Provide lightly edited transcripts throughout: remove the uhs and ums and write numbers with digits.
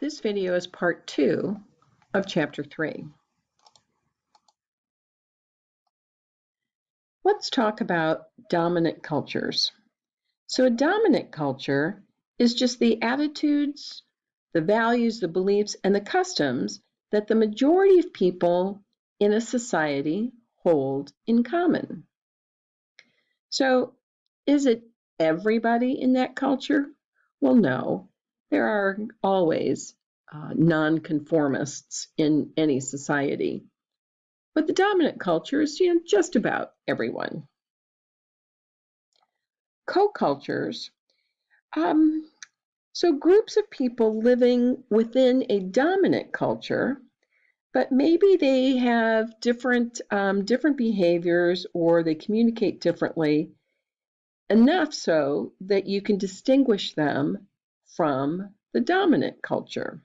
This video is part 2 of Chapter 3. Let's talk about dominant cultures. So a dominant culture is just the attitudes, the values, the beliefs, and the customs that the majority of people in a society hold in common. So is it everybody in that culture? Well, no. There are always nonconformists in any society. But the dominant culture is, just about everyone. Co-cultures, so groups of people living within a dominant culture, but maybe they have different behaviors or they communicate differently, enough so that you can distinguish them from the dominant culture.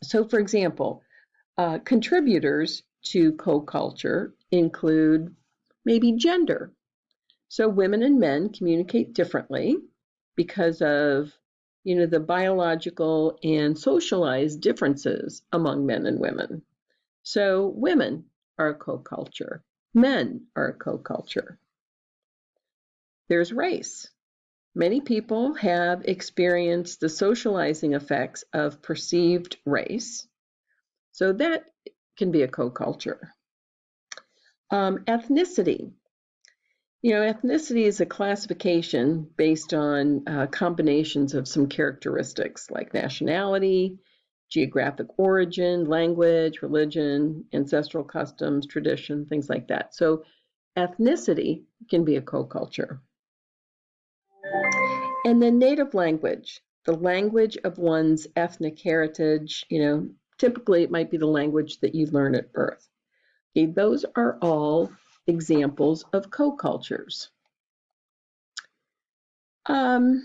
So, for example, contributors to co-culture include maybe gender. So women and men communicate differently because of, the biological and socialized differences among men and women. So women are a co-culture. Men are a co-culture. There's race. Many people have experienced the socializing effects of perceived race. So that can be a co-culture. Ethnicity. Ethnicity is a classification based on combinations of some characteristics like nationality, geographic origin, language, religion, ancestral customs, tradition, things like that. So ethnicity can be a co-culture. And then native language, the language of one's ethnic heritage, typically it might be the language that you learn at birth. Okay, those are all examples of co-cultures. In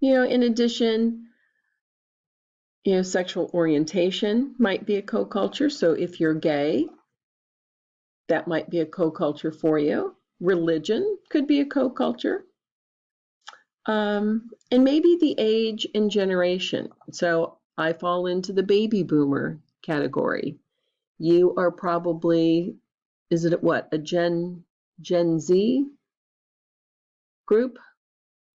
addition, sexual orientation might be a co-culture. So if you're gay, that might be a co-culture for you. Religion could be a co-culture. And maybe the age and generation. So I fall into the baby boomer category. You are probably, is it what, a Gen Z group,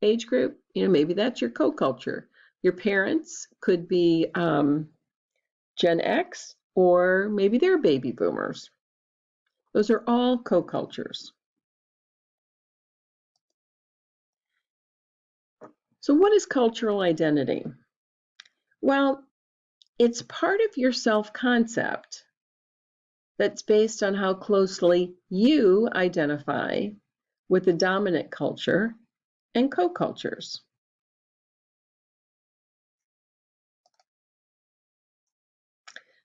age group? Maybe that's your co-culture. Your parents could be Gen X, or maybe they're baby boomers. Those are all co-cultures. So what is cultural identity? Well, it's part of your self-concept that's based on how closely you identify with the dominant culture and co-cultures.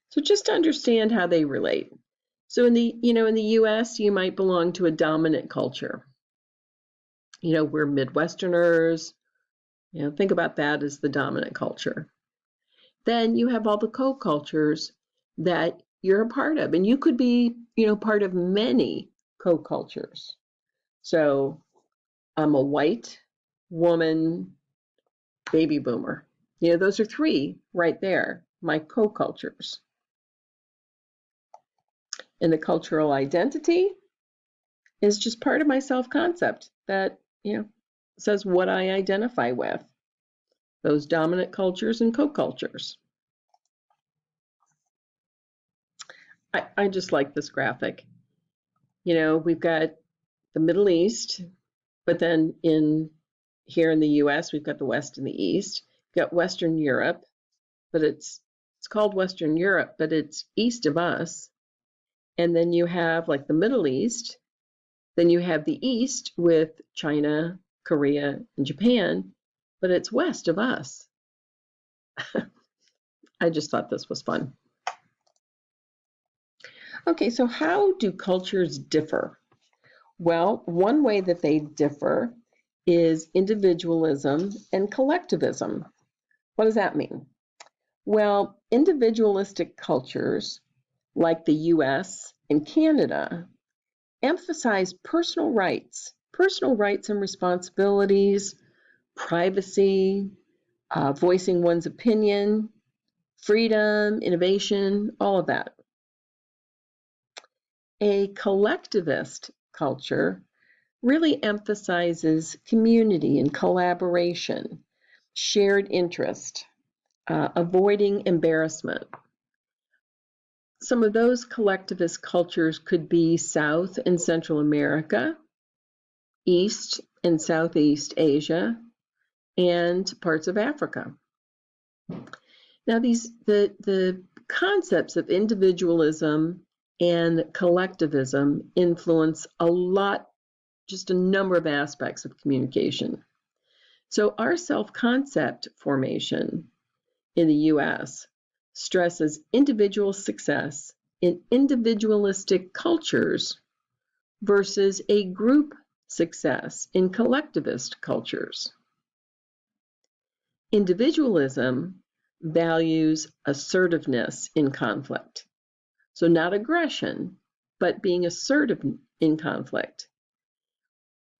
So just to understand how they relate. So in the US, you might belong to a dominant culture. We're Midwesterners. Think about that as the dominant culture. Then you have all the co-cultures that you're a part of, and you could be, part of many co-cultures. So I'm a white woman baby boomer. Those are 3 right there, my co-cultures. And the cultural identity is just part of my self-concept that, says what I identify with. Those dominant cultures and co-cultures. I just like this graphic. We've got the Middle East, but then here in the US, we've got the West and the East. We've got Western Europe, but it's called Western Europe, but it's east of us. And then you have like the Middle East. Then you have the East with China, Korea, and Japan, but it's west of us. I just thought this was fun. Okay, so how do cultures differ? Well, one way that they differ is individualism and collectivism. What does that mean? Well, individualistic cultures like the US and Canada emphasize personal rights and responsibilities, privacy, voicing one's opinion, freedom, innovation, all of that. A collectivist culture really emphasizes community and collaboration, shared interest, avoiding embarrassment. Some of those collectivist cultures could be South and Central America, East and Southeast Asia, and parts of Africa. Now, the concepts of individualism and collectivism influence just a number of aspects of communication. So our self-concept formation in the US stresses individual success in individualistic cultures versus a group success in collectivist cultures. Individualism values assertiveness in conflict. So not aggression, but being assertive in conflict.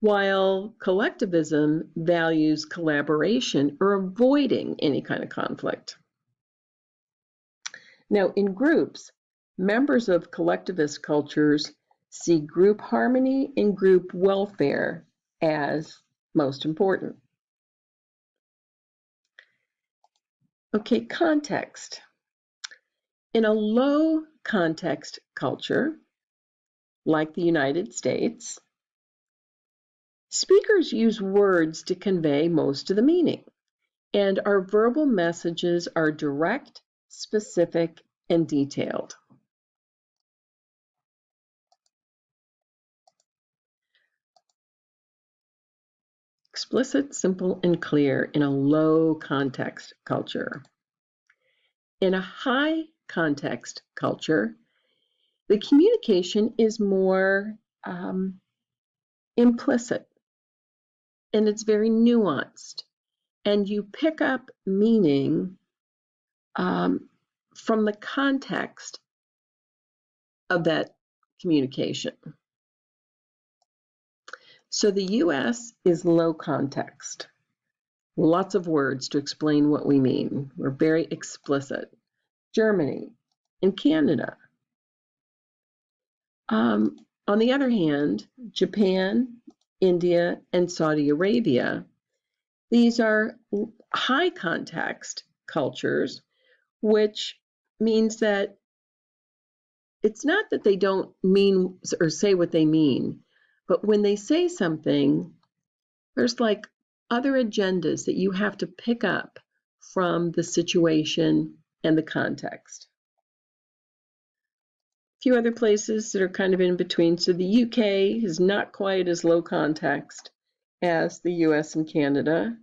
While collectivism values collaboration or avoiding any kind of conflict. Now, in groups, members of collectivist cultures see group harmony and group welfare as most important. Okay, context. In a low context culture, like the United States, speakers use words to convey most of the meaning, and our verbal messages are direct, specific, and detailed. Explicit, simple, and clear in a low context culture. In a high context culture, the communication is more implicit, and it's very nuanced, and you pick up meaning from the context of that communication. So the US is low context. Lots of words to explain what we mean. We're very explicit. Germany and Canada. On the other hand, Japan, India, and Saudi Arabia, these are high context cultures, which means that it's not that they don't mean or say what they mean, but when they say something, there's like other agendas that you have to pick up from the situation and the context. A few other places that are kind of in between. So the UK is not quite as low context as the US and Canada.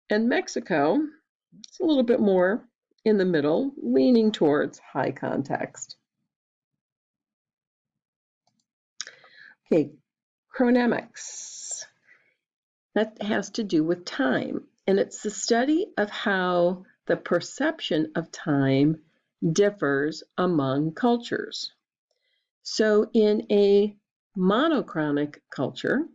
And Mexico, it's a little bit more in the middle, leaning towards high context. Okay, chronemics. That has to do with time, and it's the study of how the perception of time differs among cultures. So in a monochronic culture,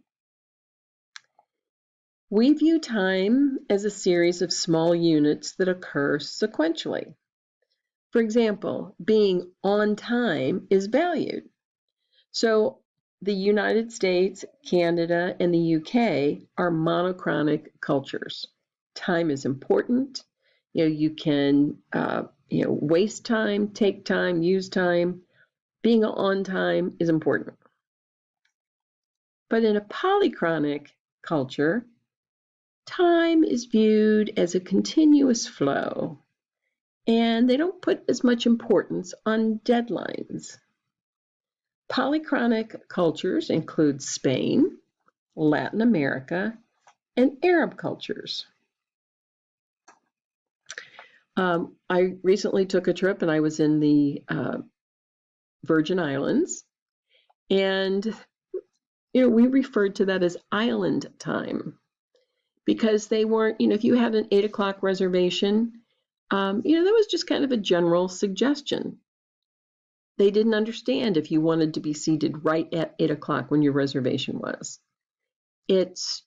we view time as a series of small units that occur sequentially. For example, being on time is valued. So the United States, Canada, and the UK are monochronic cultures. Time is important. You can waste time, take time, use time. Being on time is important. But in a polychronic culture, time is viewed as a continuous flow, and they don't put as much importance on deadlines. Polychronic cultures include Spain, Latin America, and Arab cultures. I recently took a trip and I was in the Virgin Islands, and we referred to that as island time because they weren't, if you had an 8 o'clock reservation, that was just kind of a general suggestion. They didn't understand if you wanted to be seated right at 8 o'clock when your reservation was. It's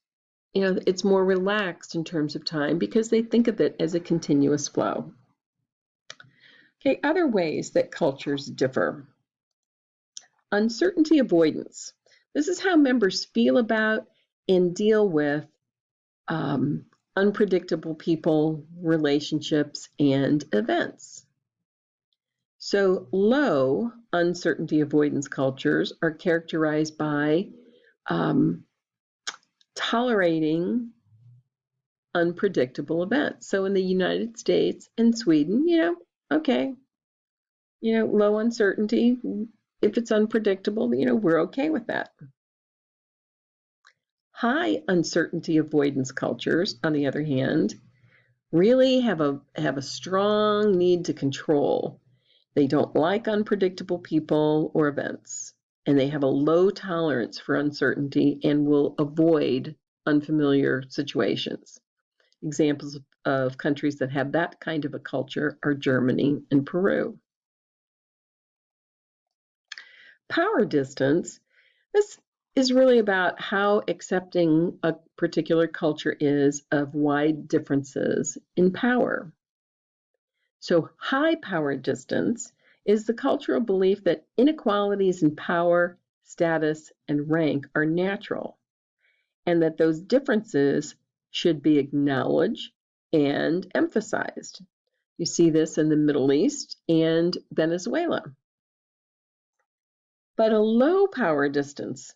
it's more relaxed in terms of time because they think of it as a continuous flow. Okay, other ways that cultures differ. Uncertainty avoidance. This is how members feel about and deal with unpredictable people, relationships, and events. So low uncertainty avoidance cultures are characterized by tolerating unpredictable events. So in the United States and Sweden, okay, low uncertainty. If it's unpredictable, we're okay with that. High uncertainty avoidance cultures, on the other hand, really have a strong need to control. They don't like unpredictable people or events, and they have a low tolerance for uncertainty and will avoid unfamiliar situations. Examples of countries that have that kind of a culture are Germany and Peru. Power distance. This is really about how accepting a particular culture is of wide differences in power. So high power distance is the cultural belief that inequalities in power, status, and rank are natural, and that those differences should be acknowledged and emphasized. You see this in the Middle East and Venezuela. But a low power distance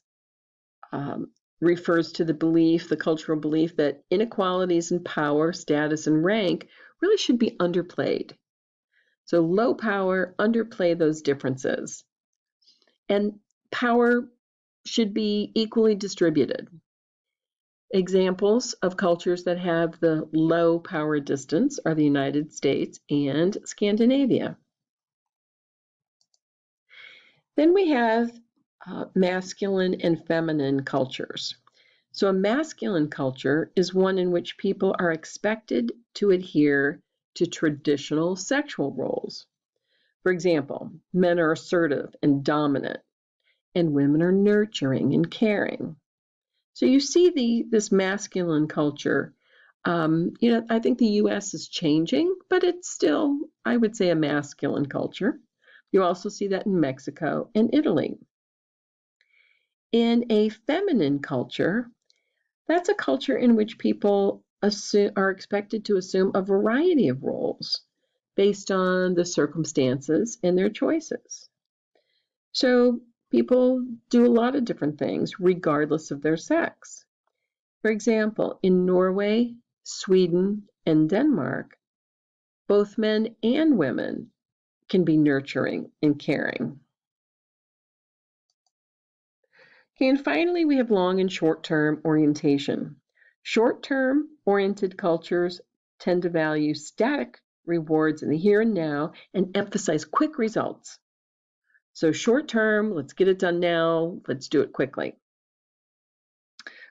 refers to the cultural belief that inequalities in power, status, and rank really should be underplayed. So low power, underplay those differences. And power should be equally distributed. Examples of cultures that have the low power distance are the United States and Scandinavia. Then we have masculine and feminine cultures. So a masculine culture is one in which people are expected to adhere to traditional sexual roles. For example, men are assertive and dominant, and women are nurturing and caring. So you see this masculine culture. I think the U.S. is changing, but it's still, I would say, a masculine culture. You also see that in Mexico and Italy. In a feminine culture, that's a culture in which people are expected to assume a variety of roles based on the circumstances and their choices. So people do a lot of different things regardless of their sex. For example, in Norway, Sweden, and Denmark, both men and women can be nurturing and caring. Okay, and finally, we have long and short-term orientation. Short-term oriented cultures tend to value static rewards in the here and now and emphasize quick results. So short-term, let's get it done now, let's do it quickly.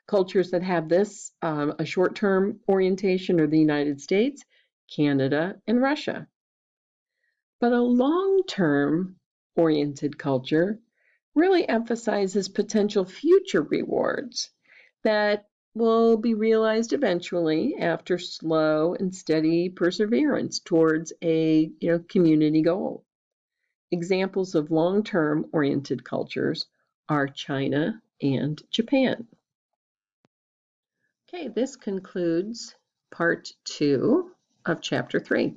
Cultures that have this, a short-term orientation, are the United States, Canada, and Russia. But a long-term oriented culture really emphasizes potential future rewards that will be realized eventually after slow and steady perseverance towards a community goal. Examples of long-term oriented cultures are China and Japan. Okay, this concludes part 2 of chapter 3.